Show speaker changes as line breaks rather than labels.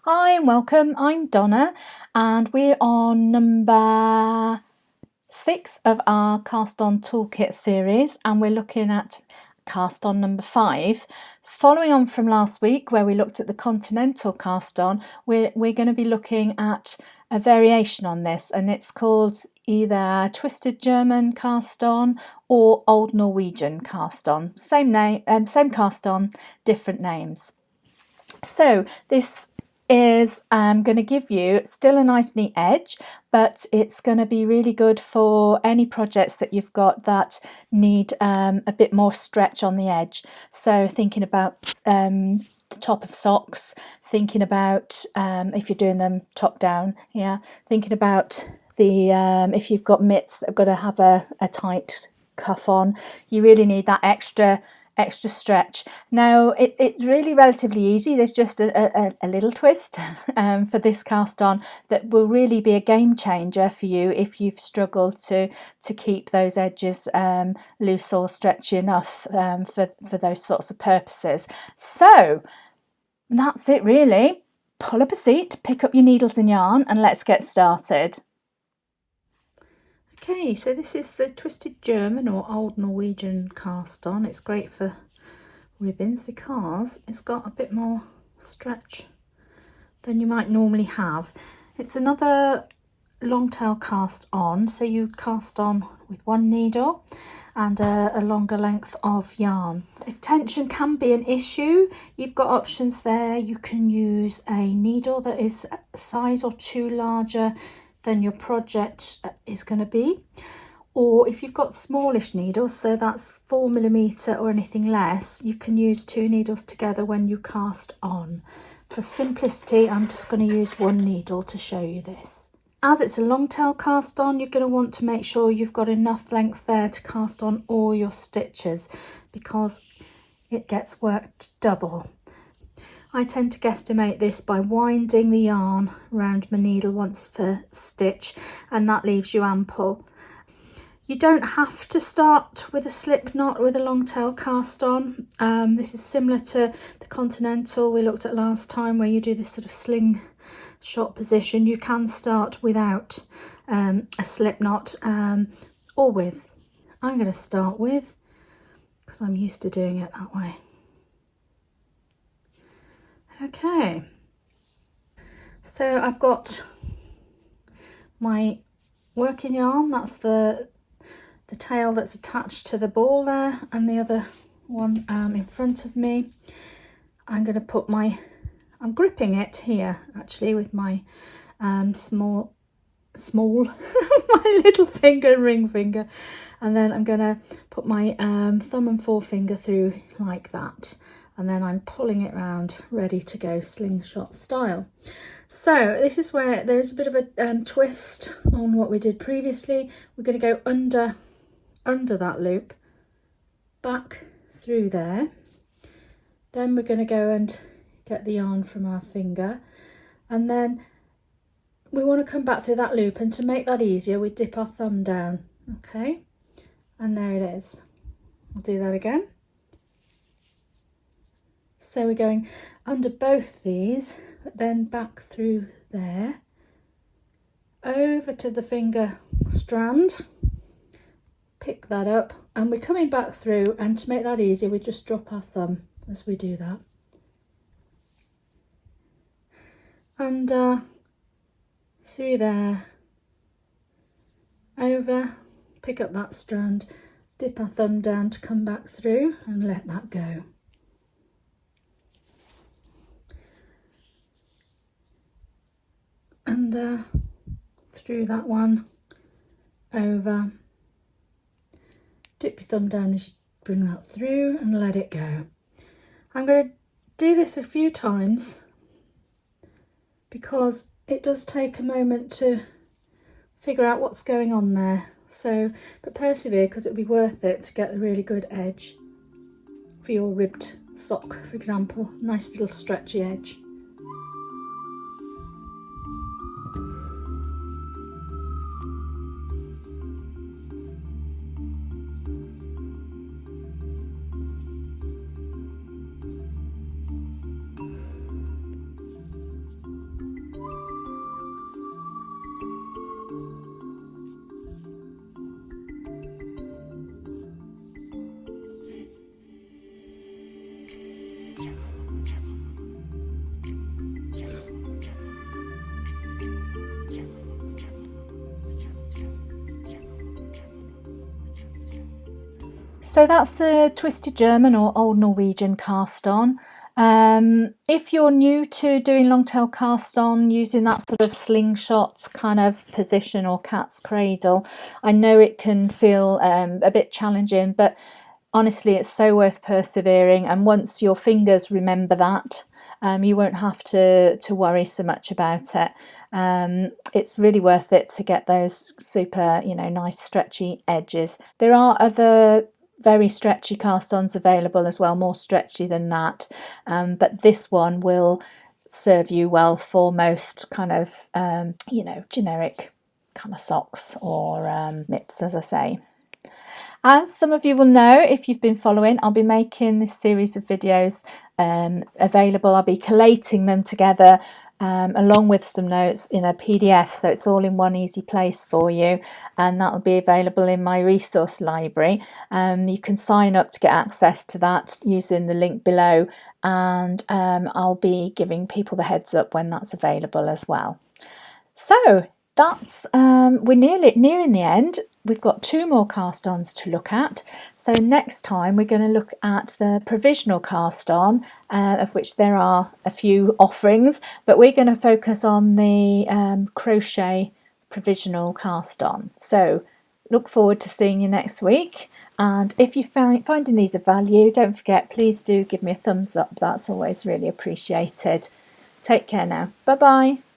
Hi and welcome, I'm Donna and we're on number 6 of our Cast On Toolkit series and we're looking at cast on number 5. Following on from last week where we looked at the continental cast on, we're going to be looking at a variation on this, and it's called either Twisted German cast on or Old Norwegian cast on. Same name, same cast on, different names. So this is going to give you still a nice neat edge, but it's going to be really good for any projects that you've got that need a bit more stretch on the edge. So thinking about the top of socks, thinking about if you're doing them top down, thinking about the if you've got mitts that have got to have a tight cuff on, you really need that extra stretch. Now it's really relatively easy. There's just a little twist for this cast on that will really be a game changer for you if you've struggled to keep those edges loose or stretchy enough for those sorts of purposes. So that's it really. Pull up a seat, pick up your needles and yarn, and let's get started. Okay, so this is the Twisted German or Old Norwegian cast on. It's great for ribbons because it's got a bit more stretch than you might normally have. It's another long tail cast on, so you cast on with one needle and a longer length of yarn. If tension can be an issue, you've got options there. You can use a needle that is a size or two larger than your project is going to be, or if you've got smallish needles, so that's 4mm or anything less, you can use two needles together when you cast on. For simplicity, I'm just going to use one needle to show you this. As it's a long tail cast on, you're going to want to make sure you've got enough length there to cast on all your stitches because it gets worked double. I tend to guesstimate this by winding the yarn around my needle once per stitch, and that leaves you ample. You don't have to start with a slip knot with a long tail cast on. This is similar to the continental we looked at last time, where you do this sort of slingshot position. You can start without a slip knot or with. I'm going to start with, because I'm used to doing it that way. Okay, so I've got my working yarn, that's the tail that's attached to the ball there, and the other one in front of me. I'm going to put I'm gripping it here actually with my small my little finger and ring finger, and then I'm going to put my thumb and forefinger through like that, and then I'm pulling it around ready to go slingshot style. So this is where there is a bit of a twist on what we did previously. We're going to go under that loop, back through there, then we're going to go and get the yarn from our finger, and then we want to come back through that loop, and to make that easier we dip our thumb down. Okay, and there it is. I'll do that again. So we're going under both these, but then back through there, over to the finger strand, pick that up, and we're coming back through, and to make that easier we just drop our thumb as we do that. And through there, over, pick up that strand, dip our thumb down to come back through and let that go. And through that one, over, dip your thumb down as you bring that through and let it go. I'm going to do this a few times because it does take a moment to figure out what's going on there. So, but persevere, because it'll be worth it to get a really good edge for your ribbed sock, for example. Nice little stretchy edge. So that's the twisted German or old Norwegian cast on. If you're new to doing long tail cast on using that sort of slingshot kind of position or cat's cradle, I know it can feel a bit challenging, but honestly it's so worth persevering, and once your fingers remember that, you won't have to worry so much about it. It's really worth it to get those super, nice stretchy edges. There are other very stretchy cast-ons available as well, more stretchy than that, but this one will serve you well for most kind of generic kind of socks or mitts, as I say. As some of you will know, if you've been following, I'll be making this series of videos available. I'll be collating them together along with some notes in a PDF, so it's all in one easy place for you, and that will be available in my resource library. You can sign up to get access to that using the link below, and I'll be giving people the heads up when that's available as well. So that's we're nearing the end. We've got 2 more cast-ons to look at. So next time we're going to look at the provisional cast-on, of which there are a few offerings, but we're going to focus on the crochet provisional cast-on. So look forward to seeing you next week. And if you're finding these of value, don't forget, please do give me a thumbs up. That's always really appreciated. Take care now. Bye-bye.